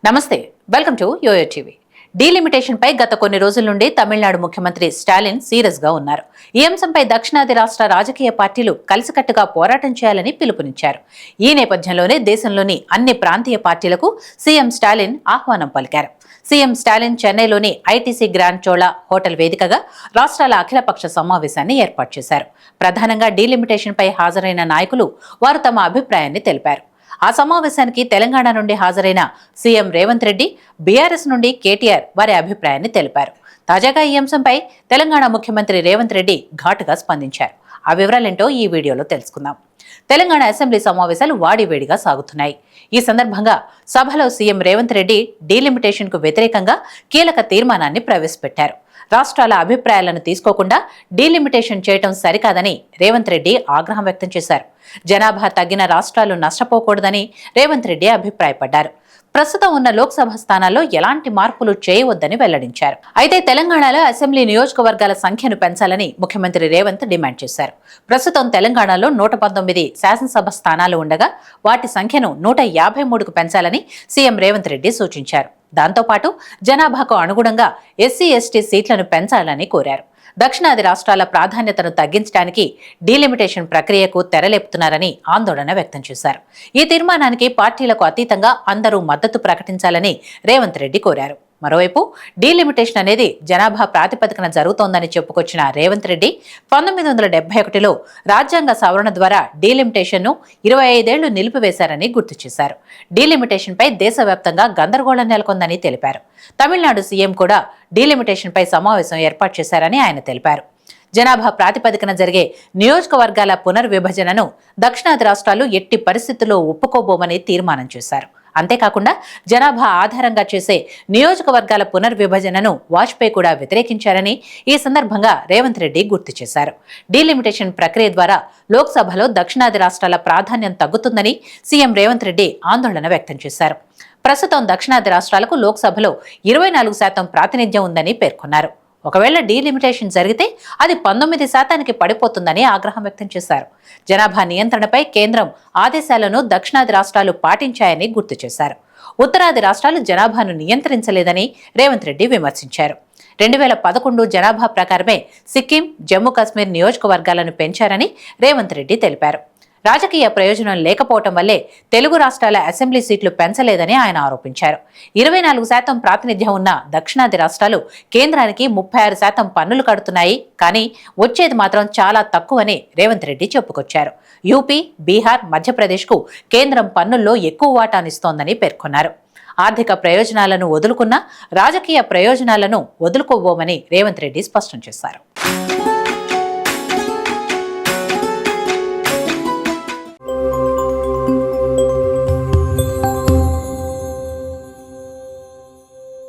నమస్తే, welcome to YoYo TV. Delimitation పై గత కొన్ని రోజుల నుండి తమిళనాడు ముఖ్యమంత్రి స్టాలిన్ సీరియస్ గా ఉన్నారు. ఈ అంశంపై దక్షిణాది రాష్ట్ర రాజకీయ పార్టీలు కలిసికట్టుగా పోరాటం చేయాలని పిలుపునిచ్చారు. ఈ నేపథ్యంలోనే దేశంలోని అన్ని ప్రాంతీయ పార్టీలకు సీఎం స్టాలిన్ ఆహ్వానం పలికారు. సీఎం స్టాలిన్ చెన్నైలోని ఐటీసీ గ్రాండ్ చోళా హోటల్ వేదికగా రాష్ట్రాల అఖిలపక్ష సమావేశాన్ని ఏర్పాటు చేశారు. ప్రధానంగా డీలిమిటేషన్ పై హాజరైన నాయకులు వారు తమ అభిప్రాయాన్ని తెలిపారు. ఆ సమావేశానికి తెలంగాణ నుండి హాజరైన సీఎం రేవంత్ రెడ్డి, బీఆర్ఎస్ నుండి కేటీఆర్ వారి అభిప్రాయాన్ని తెలిపారు. తాజాగా ఈ అంశంపై తెలంగాణ ముఖ్యమంత్రి రేవంత్ రెడ్డి ఘాటుగా స్పందించారు. ఆ వివరాలేంటో ఈ వీడియోలో తెలుసుకుందాం. తెలంగాణ అసెంబ్లీ సమావేశాలు వాడివేడిగా సాగుతున్నాయి. ఈ సందర్భంగా సభలో సీఎం రేవంత్ రెడ్డి డీలిమిటేషన్ కు వ్యతిరేకంగా కీలక తీర్మానాన్ని ప్రవేశపెట్టారు. రాష్ట్రాల అభిప్రాయాలను తీసుకోకుండా డీలిమిటేషన్ చేయడం సరికాదని రేవంత్ రెడ్డి ఆగ్రహం వ్యక్తం చేశారు. జనాభా తగ్గిన రాష్ట్రాలు నష్టపోకూడదని రేవంత్ రెడ్డి అభిప్రాయపడ్డారు. ప్రస్తుతం ఉన్న లోక్సభ స్థానాల్లో ఎలాంటి మార్పులు చేయవద్దని వెల్లడించారు. అయితే తెలంగాణలో అసెంబ్లీ నియోజకవర్గాల సంఖ్యను పెంచాలని ముఖ్యమంత్రి రేవంత్ డిమాండ్ చేశారు. ప్రస్తుతం తెలంగాణలో 119 శాసనసభ స్థానాలు ఉండగా వాటి సంఖ్యను 153కు పెంచాలని సీఎం రేవంత్ రెడ్డి సూచించారు. దాంతోపాటు జనాభాకు అనుగుణంగా ఎస్సీ ఎస్టీ సీట్లను పెంచాలని కోరారు. దక్షిణాది రాష్ట్రాల ప్రాధాన్యతను తగ్గించడానికి డీలిమిటేషన్ ప్రక్రియకు తెరలేపుతున్నారని ఆందోళన వ్యక్తం చేశారు. ఈ తీర్మానానికి పార్టీలకు అతీతంగా అందరూ మద్దతు ప్రకటించాలని రేవంత్ రెడ్డి కోరారు. మరోవైపు డీలిమిటేషన్ అనేది జనాభా ప్రాతిపదికన జరుగుతోందని చెప్పుకొచ్చిన రేవంత్ రెడ్డి 1971లో రాజ్యాంగ సవరణ ద్వారా డీలిమిటేషన్ను 25 ఏళ్లు నిలిపివేశారని గుర్తు చేశారు. డీలిమిటేషన్ పై దేశవ్యాప్తంగా గందరగోళం నెలకొందని తెలిపారు. తమిళనాడు సీఎం కూడా డీలిమిటేషన్ పై సమావేశం ఏర్పాటు చేశారని ఆయన తెలిపారు. జనాభా ప్రాతిపదికన జరిగే నియోజకవర్గాల పునర్విభజనను దక్షిణాది రాష్ట్రాలు ఎట్టి పరిస్థితుల్లో ఒప్పుకోబోమని తీర్మానం చేశారు. అంతేకాకుండా జనాభా ఆధారంగా చేసే నియోజకవర్గాల పునర్విభజనను వాజ్పేయి కూడా వ్యతిరేకించారని ఈ సందర్భంగా రేవంత్ రెడ్డి గుర్తు చేశారు. డీలిమిటేషన్ ప్రక్రియ ద్వారా లోక్సభలో దక్షిణాది రాష్ట్రాల ప్రాధాన్యం తగ్గుతుందని సీఎం రేవంత్ రెడ్డి ఆందోళన వ్యక్తం చేశారు. ప్రస్తుతం దక్షిణాది రాష్ట్రాలకు లోక్సభలో 24% ప్రాతినిధ్యం ఉందని పేర్కొన్నారు. ఒకవేళ డీలిమిటేషన్ జరిగితే అది 19% పడిపోతుందని ఆగ్రహం వ్యక్తం చేశారు. జనాభా నియంత్రణపై కేంద్రం ఆదేశాలను దక్షిణాది రాష్ట్రాలు పాటించాయని గుర్తు చేశారు. ఉత్తరాది రాష్ట్రాలు జనాభాను నియంత్రించలేదని రేవంత్ రెడ్డి విమర్శించారు. 2011 జనాభా ప్రకారమే సిక్కిం, జమ్మూ కాశ్మీర్ నియోజకవర్గాలను పెంచారని రేవంత్ రెడ్డి తెలిపారు. రాజకీయ ప్రయోజనం లేకపోవటం వల్లే తెలుగు రాష్ట్రాల అసెంబ్లీ సీట్లు పెంచలేదని ఆయన ఆరోపించారు. 24% ప్రాతినిధ్యం ఉన్న దక్షిణాది రాష్ట్రాలు కేంద్రానికి 36% పన్నులు కడుతున్నాయి, కానీ వచ్చేది మాత్రం చాలా తక్కువని రేవంత్ రెడ్డి చెప్పుకొచ్చారు. యూపీ, బీహార్, మధ్యప్రదేశ్కు కేంద్రం పన్నుల్లో ఎక్కువ వాటానిస్తోందని పేర్కొన్నారు. ఆర్థిక ప్రయోజనాలను వదులుకున్నా రాజకీయ ప్రయోజనాలను వదులుకోబోమని రేవంత్ రెడ్డి స్పష్టం చేశారు.